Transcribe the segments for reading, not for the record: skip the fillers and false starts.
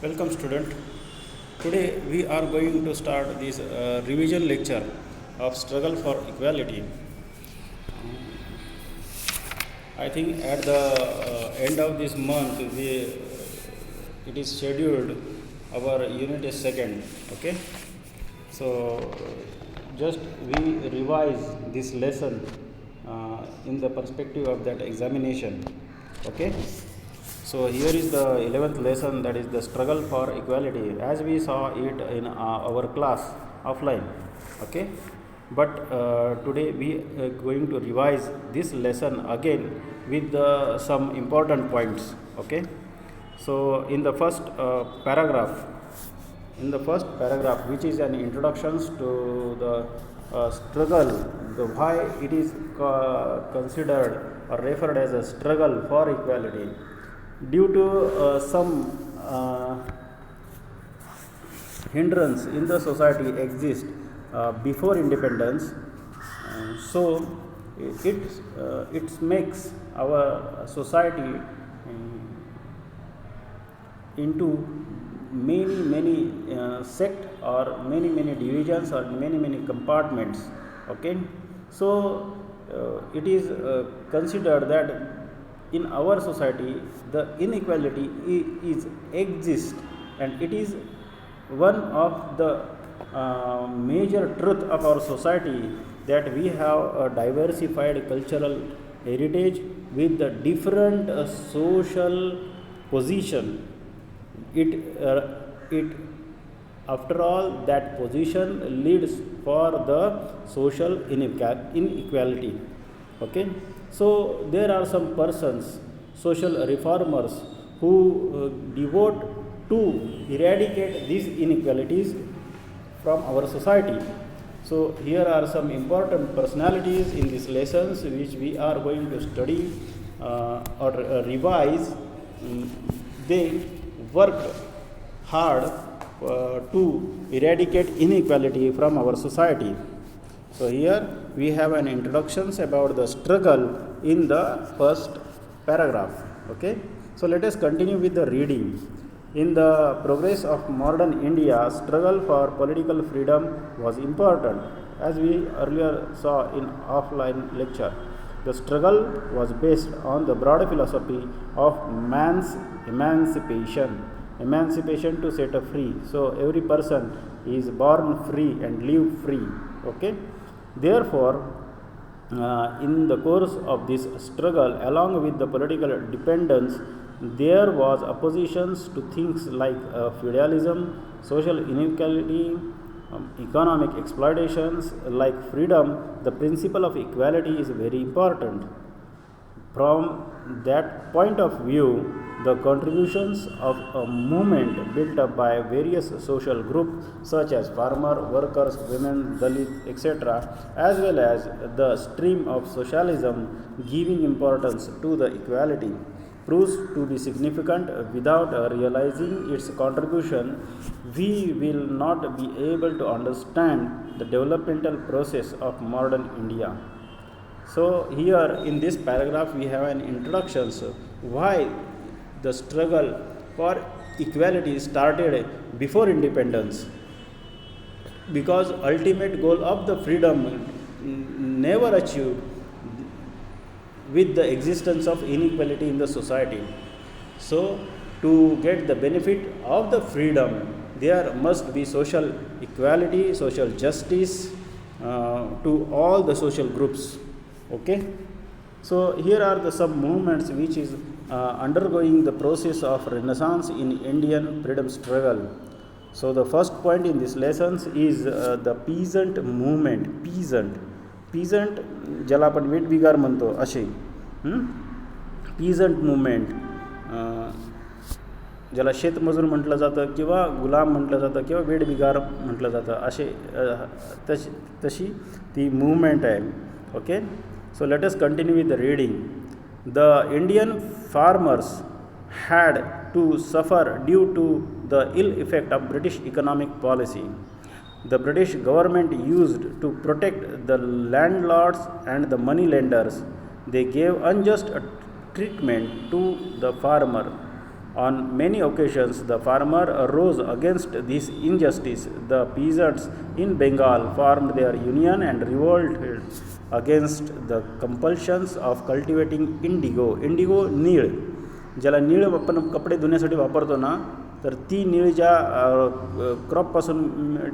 Welcome student. Today we are going to start this revision lecture of struggle for equality. I think at the end of this month it is scheduled our unit is second. Okay. So just we revise this lesson in the perspective of that examination. Okay. So here is the 11th lesson, that is the struggle for equality, as we saw it in our class offline. Okay, but today we are going to revise this lesson again with some important points. Okay, so in the first paragraph, which is an introduction to the struggle, why it is considered or referred as a struggle for equality. Due to some hindrance in the society exist before independence, so it makes our society into many sect or many divisions or many compartments. Okay, so it is considered that in our society the inequality is exist, and it is one of the major truth of our society, that we have a diversified cultural heritage with the different social position. It after all, that position leads for the social inequality. Okay, so there are some persons, social reformers, who devote to eradicate these inequalities from our society. So here are some important personalities in these lessons which we are going to study or revise. They worked hard to eradicate inequality from our society. So here we have an introductions about the struggle in the first paragraph. Okay, so let us continue with the reading. In the progress of modern India, struggle for political freedom was important, as we earlier saw in offline lecture. The struggle was based on the broad philosophy of man's emancipation to set free. So every person is born free and live free. Okay, therefore in the course of this struggle, along with the political dependence, there was oppositions to things like feudalism, social inequality, economic exploitations. Like freedom, the principle of equality is very important. From that point of view, the contributions of a movement built up by various social groups such as farmer, workers, women, Dalit, etc., as well as the stream of socialism giving importance to the equality, proves to be significant. Without realizing its contribution, we will not be able to understand the developmental process of modern India. So here in this paragraph we have an introduction, why the struggle for equality started before independence, because ultimate goal of the freedom never achieved with the existence of inequality in the society. So to get the benefit of the freedom, there must be social equality, social justice to all the social groups. Okay, so here are the some movements which is undergoing the process of renaissance in Indian freedom struggle. So the first point in this lessons is the peasant movement. Peasant ज्याला आपण वेठबिगार म्हणतो असे, peasant movement, ज्याला शेतमजूर म्हटलं जातं किंवा गुलाम म्हटलं जातं किंवा वेठबिगार म्हटलं जातं, असे तशी ती मूवमेंट आहे. Okay, so let us continue with the reading. The Indian farmers had to suffer due to the ill effect of British economic policy. The British government used to protect the landlords and the money lenders. They gave unjust treatment to the farmer. On many occasions, the farmer rose against this injustice. The peasants in Bengal formed their union and revolted against the compulsions of cultivating indigo. Indigo नीळ, ज्याला नीळ आपण कपडे धुण्यासाठी वापरतो ना, तर ती नीळ ज्या क्रॉपपासून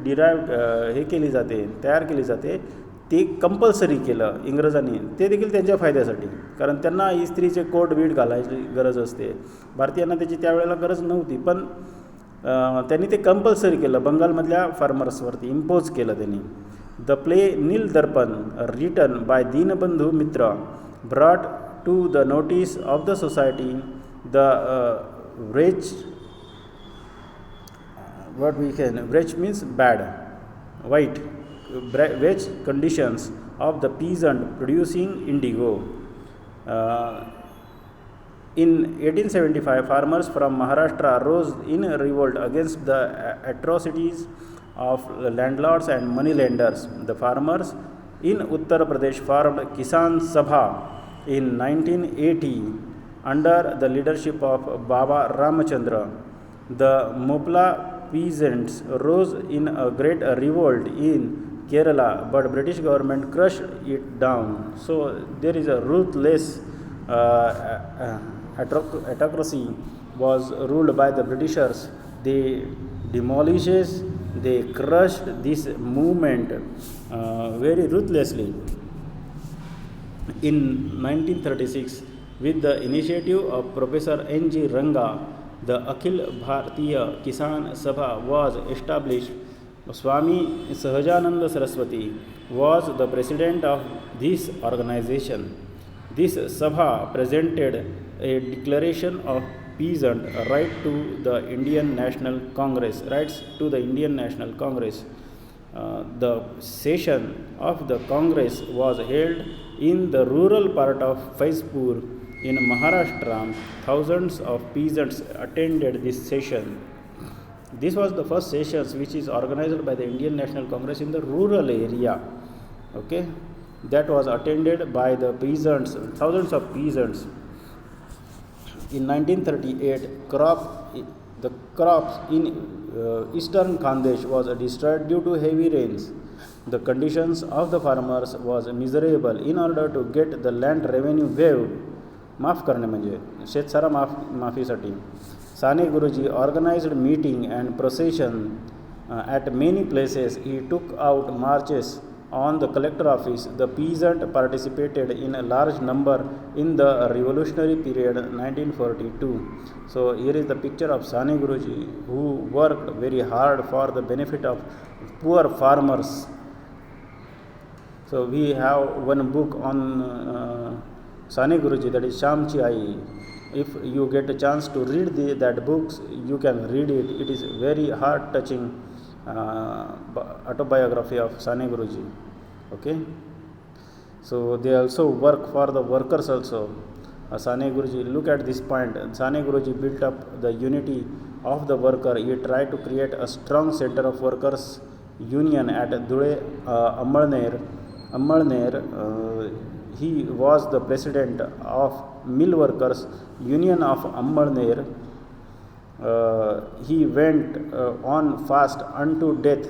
डिराईव्ह हे केली जाते, तयार केली जाते, ते कंपल्सरी केलं इंग्रजांनी. ते देखील त्यांच्या फायद्यासाठी, कारण त्यांना इस्त्रीचे कोट बीट घालायची गरज असते. भारतीयांना त्याची त्यावेळेला गरज नव्हती, पण त्यांनी ते कंपल्सरी केलं, बंगालमधल्या फार्मर्सवरती इम्पोज केलं त्यांनी. The play Neel Darpan written by Dinabandhu Mitra brought to the notice of the society the wretch means bad, white, wretch conditions of the peasant producing indigo. In 1875, farmers from Maharashtra rose in revolt against the atrocities of landlords and moneylenders. The farmers in Uttar Pradesh formed Kisan Sabha in 1980 under the leadership of Baba Ramachandra. The Mopla peasants rose in a great revolt in Kerala, but British government crushed it down. So there is a ruthless autocracy was ruled by the Britishers. They demolishes, they crushed this movement very ruthlessly. In 1936, with the initiative of Professor N.G. Ranga, the Akhil Bharatiya Kisan Sabha was established. Swami Sahajananda Saraswati was the president of this organization. This Sabha presented a declaration of peasant rights to the Indian National Congress. The session of the Congress was held in the rural part of Faizpur in Maharashtra. Thousands of peasants attended this session. This was the first session which is organized by the Indian National Congress in the rural area. Okay, that was attended by the peasants, thousands of peasants. In 1938, the crops in eastern Khandesh was destroyed due to heavy rains. The conditions of the farmers was miserable. In order to get the land revenue waived, माफ करणे म्हणजे शेतसारा माफीसाठी, Sane Guruji organized meeting and procession at many places. He took out marches on the collector office. The peasant participated in a large number in the revolutionary period 1942. So here is the picture of Sane Guruji, who worked very hard for the benefit of poor farmers. So we have one book on Sane Guruji, that is Shamchi Ai. If you get a chance to read that books, you can read it. It is very heart touching autobiography of Sane Guruji. Okay, so they also work for the workers also. Sane Guruji, look at this point. Sane Guruji built up the unity of the worker. He tried to create a strong center of workers union at Dhule, Ammalner. He was the president of Mill Workers Union of Ammalner. He went on fast unto death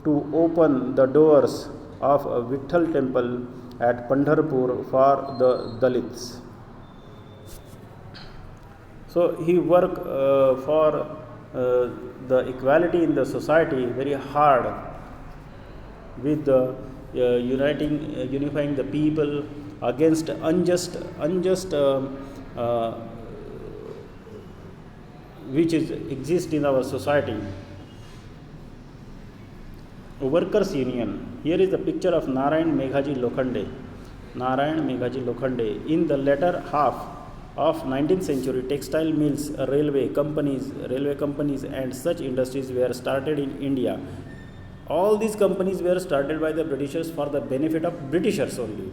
to open the doors of Vitthal temple at Pandharpur for the Dalits. So he worked for the equality in the society very hard, with the unifying the people against unjust which exist in our society. Workers Union. Here is the picture of Narayan Meghaji Lokhande. In the latter half of 19th century, textile mills, railway companies and such industries were started in India. All these companies were started by the Britishers for the benefit of Britishers only.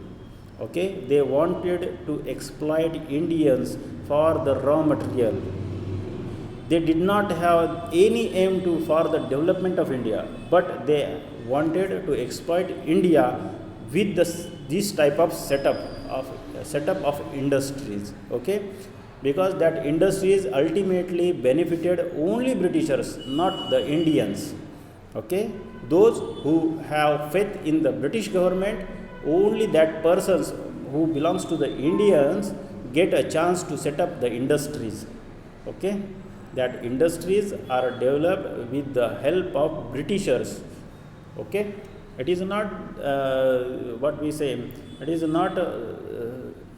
Okay, they wanted to exploit Indians for the raw material. They did not have any aim for the development of India, but they wanted to exploit India with this type of setup of industries. Okay, because that industries ultimately benefited only Britishers, not the Indians. Okay, those who have faith in the British government, only that persons who belongs to the Indians get a chance to set up the industries. Okay, that industries are developed with the help of Britishers. Okay, it is not what we say, it is not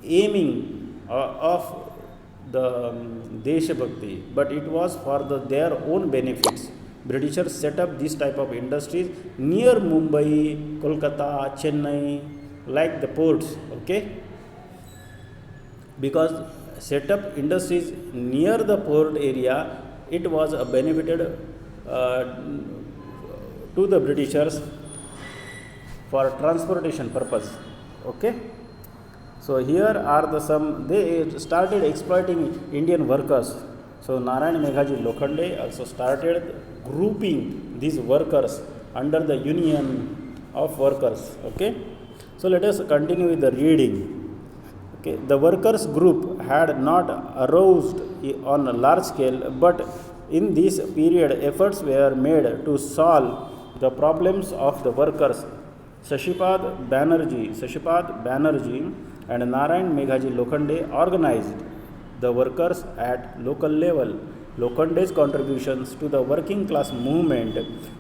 aiming of the Deshabhakti, but it was for their own benefits. Britishers set up this type of industries near Mumbai, Kolkata, Chennai, like the ports. Okay, because set up industries near the port area, it was benefited to the Britishers for transportation purpose. Okay, so here are the some, they started exploiting Indian workers. So Narayan Meghaji Lokhande also started grouping these workers under the Union of Workers. Okay, so let us continue with the reading. Okay, the workers group had not aroused on a large scale, but in this period efforts were made to solve the problems of the workers. Shashipad Banerjee and Narayan Meghaji Lokhande organized the workers at local level. Lokhande's contributions to the working class movement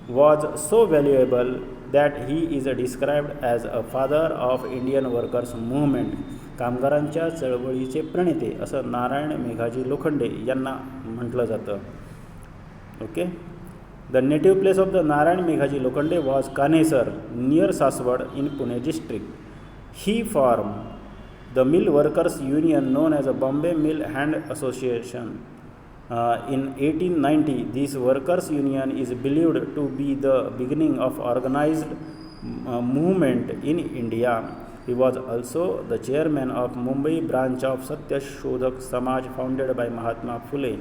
was so valuable that he is described as a father of Indian workers movement. कामगारांच्या चळवळीचे प्रणेते असं नारायण मेघाजी लोखंडे यांना म्हटलं जातं. Okay, the native place of the Narayan Meghaji Lokhande was Kanhesar near Saswad in Pune district. He form the mill workers union known as a Bombay Mill Hand Association. In 1890, this workers union is believed to be the beginning of organized movement in India. He was also the chairman of Mumbai branch of Satya Shodhak Samaj founded by Mahatma Phule.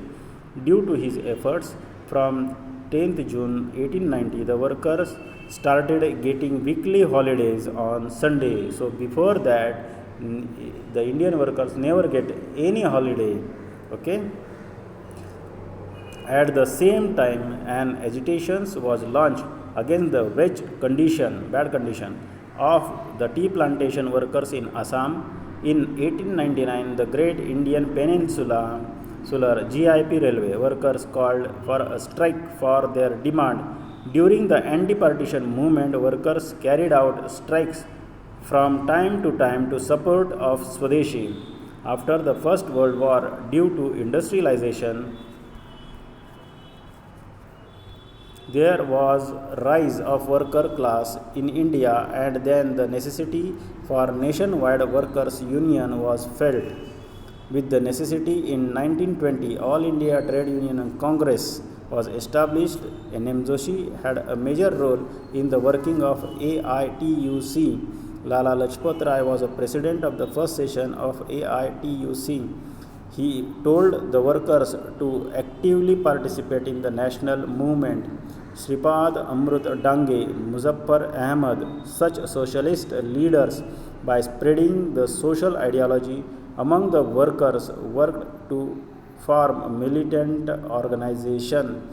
Due to his efforts, from 10th June 1890, the workers started getting weekly holidays on Sunday. So before that, the Indian workers never get any holiday. Okay, at the same time an agitation was launched against the bad condition of the tea plantation workers in Assam. In 1899, the Great Indian Peninsular GIP railway workers called for a strike for their demand. During the anti-partition movement, workers carried out strikes from time to time to support of Swadeshi. After the First World War, due to industrialization, there was rise of worker class in India, and then the necessity for nationwide workers union was felt. With the necessity, in 1920, All India Trade Union Congress was established. N.M. Joshi had a major role in the working of AITUC. Lala Lajpat Rai was a president of the first session of AITUC. He told the workers to actively participate in the national movement. Shripad Amrut Dange, Muzaffar Ahmad, such socialist leaders, by spreading the social ideology among the workers, worked to form a militant organization.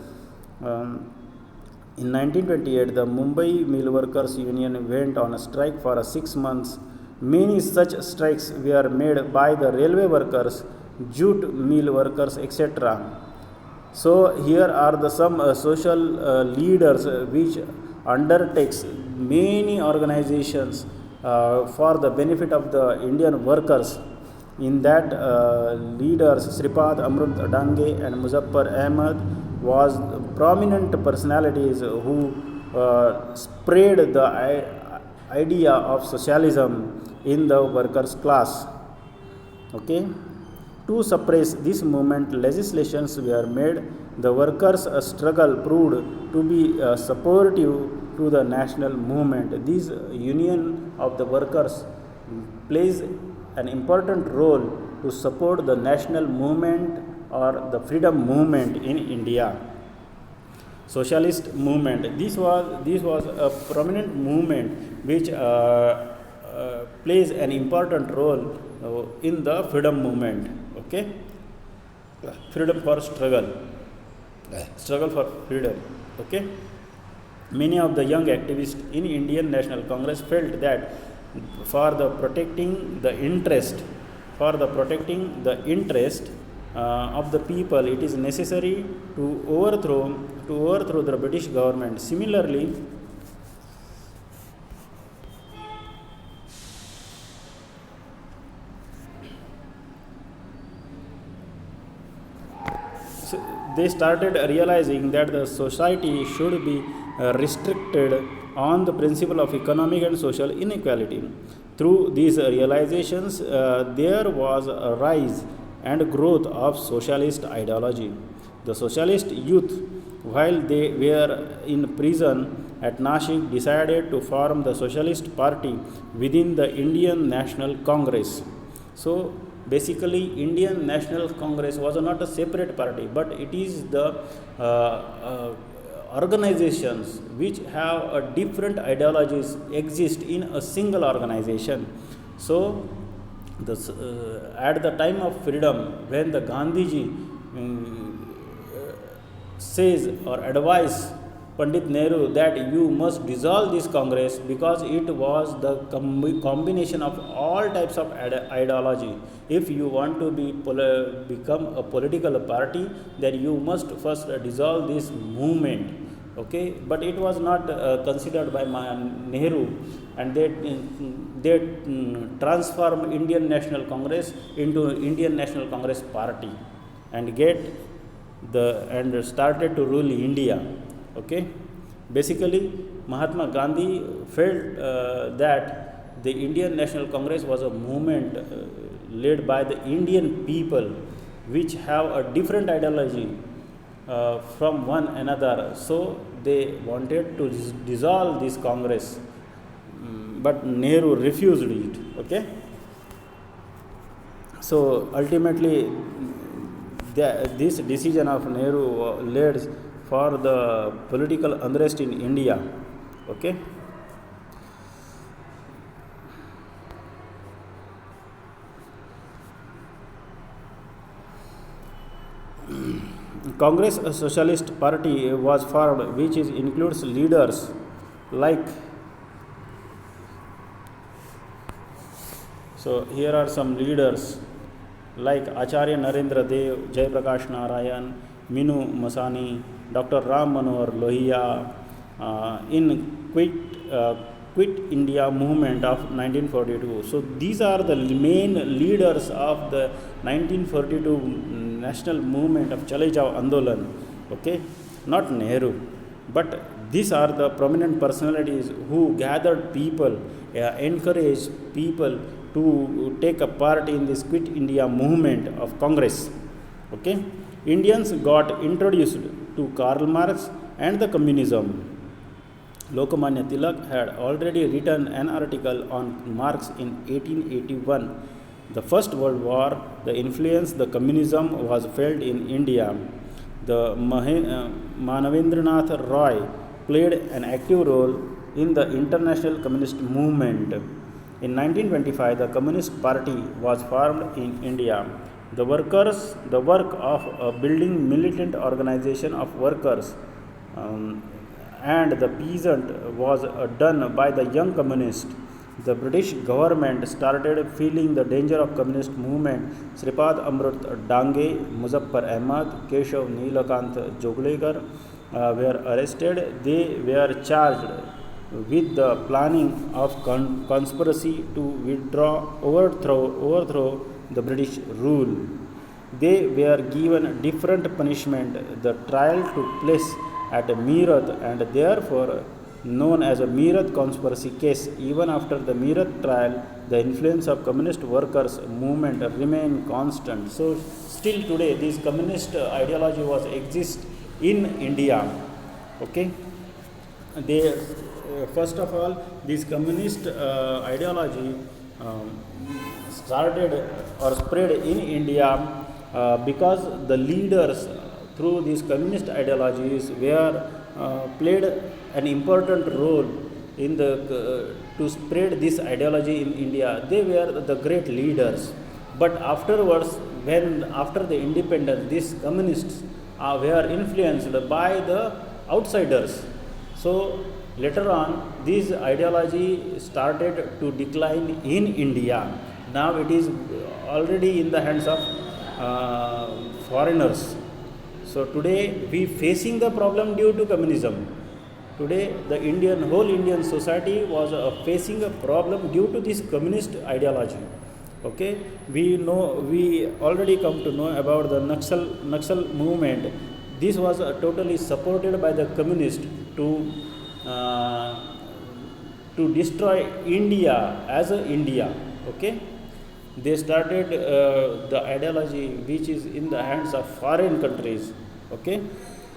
In 1928, the Mumbai Mill Workers Union went on a strike for 6 months. Many such strikes were made by the railway workers, jute mill workers, etc. So here are the some social leaders which undertakes many organizations for the benefit of the Indian workers. In that leaders Shripad Amrut Dange and Muzaffar Ahmad was prominent personalities who spread the idea of socialism in the workers class. Okay, to suppress this movement, legislations were made. The workers' struggle proved to be supportive to the national movement. This union of the workers plays an important role to support the national movement or the freedom movement in India. Socialist movement. This was a prominent movement which plays an important role in the freedom movement. Okay, freedom for struggle for freedom. Okay, many of the young activists in Indian National Congress felt that for the protecting the interest of the people, it is necessary to overthrow the British government. Similarly, they started realizing that the society should be restricted on the principle of economic and social inequality. Through these realizations, there was a rise and growth of socialist ideology. The socialist youth, while they were in prison at Nashik, decided to form the Socialist Party within the Indian National Congress. So basically, Indian National Congress was not a separate party, but it is the organizations which have a different ideologies exist in a single organization. So at the time of freedom, when the Gandhiji says or advise Pandit Nehru that you must dissolve this Congress because it was the combination of all types of ideology. If you want to become a political party, then you must first dissolve this movement. Okay, but it was not considered by Nehru, and they transformed Indian National Congress into Indian National Congress Party and started to rule India. Okay, basically Mahatma Gandhi felt that the Indian National Congress was a movement led by the Indian people which have a different ideology from one another. So they wanted to dissolve this Congress, but Nehru refused it. Okay, so ultimately this decision of Nehru led for the political unrest in India. Okay, Congress, a Socialist Party, was formed, which includes leaders like. So here are some leaders like Acharya Narendra Dev, Jai Prakash Narayan, Minu Masani, Dr. Ram Manohar Lohia, in Quit India movement of 1942. So these are the main leaders of the 1942 national movement of Chale Jao Andolan. Okay, not Nehru, but these are the prominent personalities who gathered people, encouraged people to take a part in this Quit India movement of Congress. Okay, Indians got introduced to Karl Marx and the communism. Lokmanya Tilak had already written an article on Marx in 1881. The First World War, the influence the communism was felt in India. The Manavendranath Roy played an active role in the international communist movement. In 1925, the Communist Party was formed in India. The work of building militant organization of workers and the peasant was done by the young communist. The British government started feeling the danger of communist movement. Sripad Amrut Dange, Muzaffar Ahmad, Keshav Neelakant Joglekar were arrested. They were charged with the planning of conspiracy to overthrow the British rule. They were given different punishment. The trial took place at Meerut and therefore known as a Meerut conspiracy case. Even after the Meerut trial, the influence of communist workers movement remained constant. So still today, this communist ideology was exist in India. Okay, they first of all, this communist ideology started or spread in India because the leaders through these communist ideologies were played an important role in the to spread this ideology in India. They were the great leaders. But afterwards, when after the independence, these communists were influenced by the outsiders. So later on, this ideology started to decline in India. Now it is already in the hands of foreigners. So today we facing the problem due to communism. Today the whole Indian society was facing a problem due to this communist ideology. Okay, we already come to know about the Naxal movement. This was totally supported by the communists uh, to destroy India as a India. Okay, they started the ideology which is in the hands of foreign countries. Okay,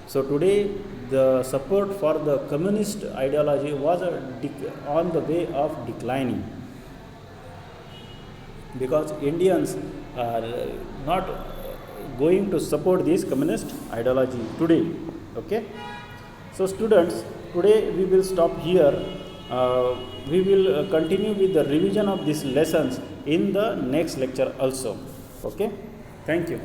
so today the support for the communist ideology was on the way of declining, because Indians are not going to support this communist ideology today. Okay, so students, today we will stop here. We will continue with the revision of these lessons in the next lecture also. Okay, thank you.